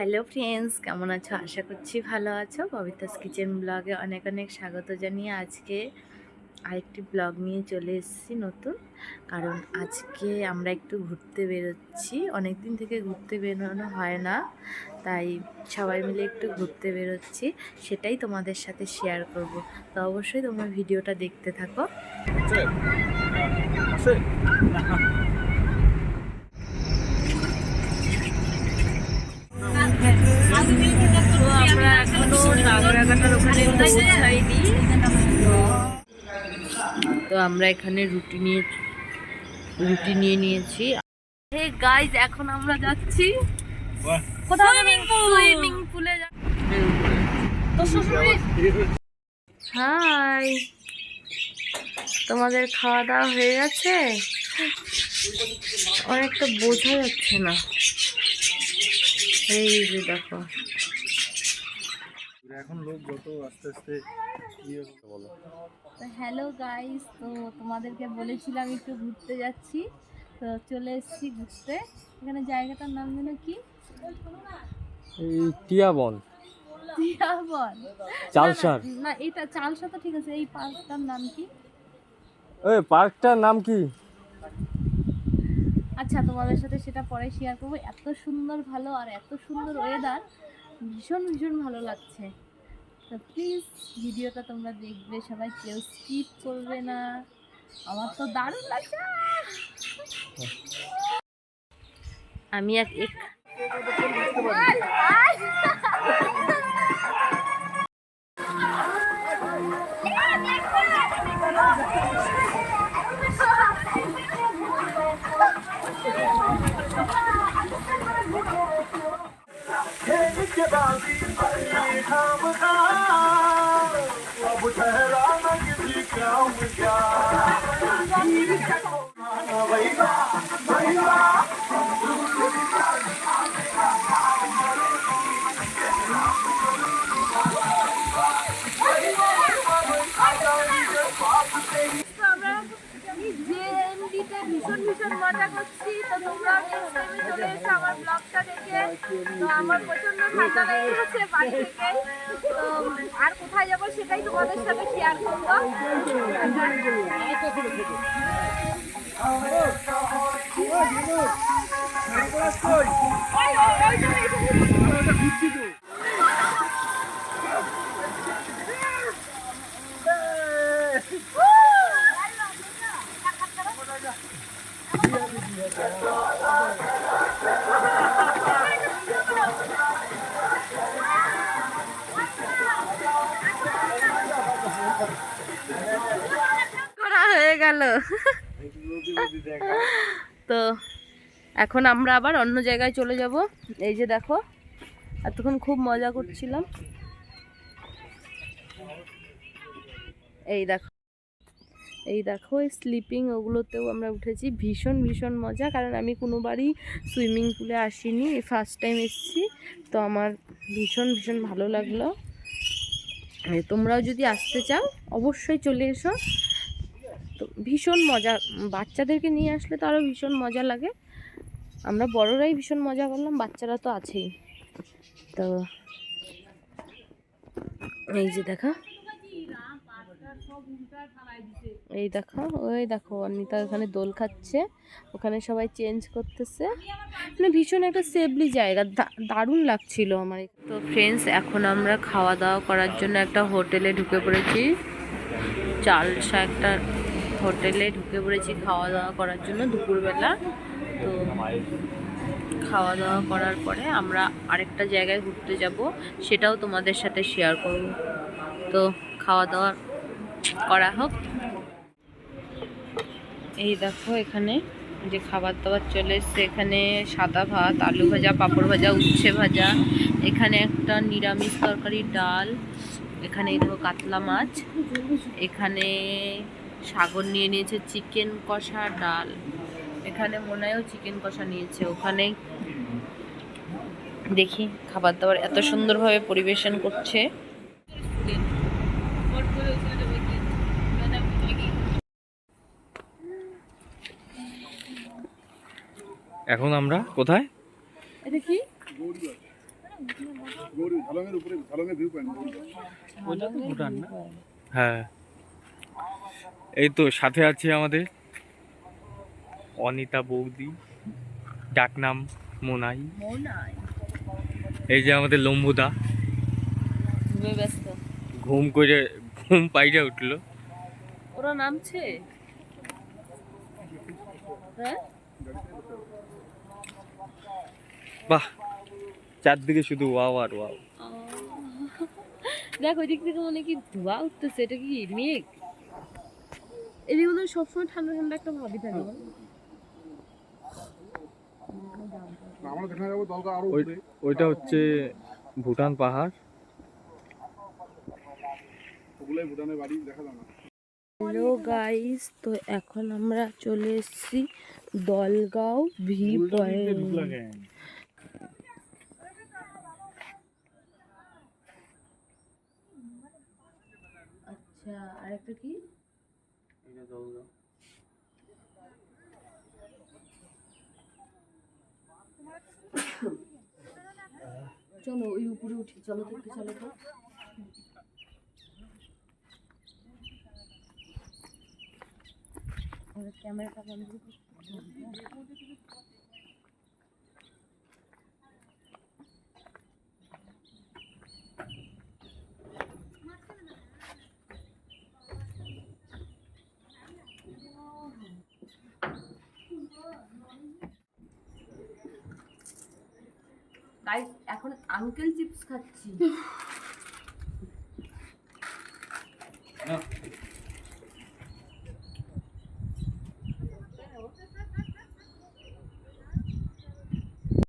Hello friends, কেমন আছো? আশা করছি ভালো আছো। ববিতাস কিচেন ব্লগে অনেক অনেক স্বাগত জানিয়ে আজকে আরেকটি ব্লগ নিয়ে চলে এসেছি নতুন। কারণ আজকে আমরা একটু ঘুরতে বেরোচ্ছি। অনেক দিন থেকে ঘুরতে বেরোনো হয় না, তাই সবাই মিলে একটু ঘুরতে বেরোচ্ছি, সেটাই তোমাদের সাথে শেয়ার করব। তো অবশ্যই তোমরা ভিডিওটা দেখতে থাকো। আমরা এখনো নাগরাকাটার ওখানে পৌঁছাইনি। তো আমরা এখানে রুটি নিয়ে নিয়েছি। হে গাইস, এখন আমরা যাচ্ছি সুইমিং পুলে। হাই, তোমাদের খাওয়া দাওয়া হয়ে গেছে? অনেকটা বোঝা যাচ্ছে না। এই যে দেখো, এখন লোক যত আস্তে আস্তে বলো। হ্যালো গাইস, তো তোমাদেরকে বলেছিলাম একটু ঘুরতে যাচ্ছি, তো চলে এসেছি ঘুরতে। এখানে জায়গাটার নাম যেন কি? এই টিয়াবন, টিয়াবন, চালসার। না এটা চালসা তো ঠিক আছে। এই পার্কটার নাম কি? ওই পার্কটার নাম কি? আচ্ছা, তোমাদের সাথে সেটা পরে শেয়ার করবো। এত সুন্দর ভালো, আর এত সুন্দর ওয়েদার, ভীষণ ভীষণ ভালো লাগছে। তো প্লিজ ভিডিওটা তোমরা দেখবে, সবাই কেউ স্কিপ করবে না। আমার তো দারুণ লাগছে। আমি ভীষণ ভীষণ মজা করছি। তো তোমরাও নেক্সট টাইমে চলে এসো আমার ব্লগটা দেখে। তো আমার প্রচন্ড ঠান্ডা লেগে গেছে বাড়ি থেকে। তো আর কোথায় যাবো সেটাই তোমাদের সাথে শেয়ার করবো। করা হয়ে গেল। তো এখন আমরা আবার অন্য জায়গায় চলে যাব। এই যে দেখো, এতক্ষণ খুব মজা করছিলাম। এই দেখো এই স্লিপিং, ওগুলোতেও আমরা উঠেছি। ভীষণ ভীষণ মজা, কারণ আমি কোনোবারই সুইমিং পুলে আসিনি, ফার্স্ট টাইম এসেছি। তো আমার ভীষণ ভীষণ ভালো লাগলো। তোমরাও যদি আসতে চাও অবশ্যই চলে এসো। তো ভীষণ মজা, বাচ্চাদেরকে নিয়ে আসলে তো আরও ভীষণ মজা লাগে। আমরা বড়রাই ভীষণ মজা করলাম, বাচ্চারা তো আছেই। তো এই যে দেখা, এই দেখো, ওই দেখো অনিতা ওখানে দোল খাচ্ছে, ওখানে সবাই চেঞ্জ করতেছে। মানে ভীষণ একটা সেফলি জায়গা, দারুণ লাগছিল আমার। তো ফ্রেন্ডস, এখন আমরা খাওয়া দাওয়া করার জন্য একটা হোটেলে ঢুকে পড়েছি। চালসা একটা হোটেলে ঢুকে পড়েছি খাওয়া দাওয়া করার জন্য দুপুরবেলা। তো খাওয়া দাওয়া করার পরে আমরা আরেকটা জায়গায় ঘুরতে যাব, সেটাও তোমাদের সাথে শেয়ার করব। তো খাওয়া দাওয়া করা হোক। এই দেখো এখানে যে খাবার দাবার চলে এসছে, এখানে সাদা ভাত, আলু ভাজা, পাঁপড় ভাজা, উচ্ছে ভাজা, এখানে একটা নিরামিষ তরকারি, ডাল, এখানে এই দেখো কাতলা মাছ, এখানে সাগর নিয়ে নিয়েছে চিকেন কষা, ডাল, এখানে মনে হয় চিকেন কষা নিয়েছে। ওখানে দেখি খাবার দাবার এত সুন্দরভাবে পরিবেশন করছে। এখন আমরা কোথায়? এটা কি? হ্যাঁ, এই তো সাথে আছে আমাদের অনিতা বৌদি, ডাকনাম মোনাই। এই যে আমাদের লম্বুদা ব্যস্ত। ঘুম পাইরা উঠলো। ওরা নামছে? হ্যাঁ, বাহ, চারদিকে শুধু ওয়াও আর ওয়াও। দেখ ওই দিক থেকে মনে কি ধোঁয়া উঠতেছে, এটা কি মেঘ? এদিকে মনে হয় সবসময় ঠান্ডা ঠান্ডা একটা ভাবই থাকে বল? ওইটা হচ্ছে ভুটান পাহাড়। হ্যালো গাইস, তো এখন আমরা চলে এসেছি দলগাঁও ভি পয়েন্ট। আচ্ছা, আর একটা কি? চলো ওই উপরে উঠি, চলো তো একটু, চলো তো। ক্যামেরাটা বন্ধ করো। গাইস, এখন আঙ্কেল চিপস খাচ্ছি।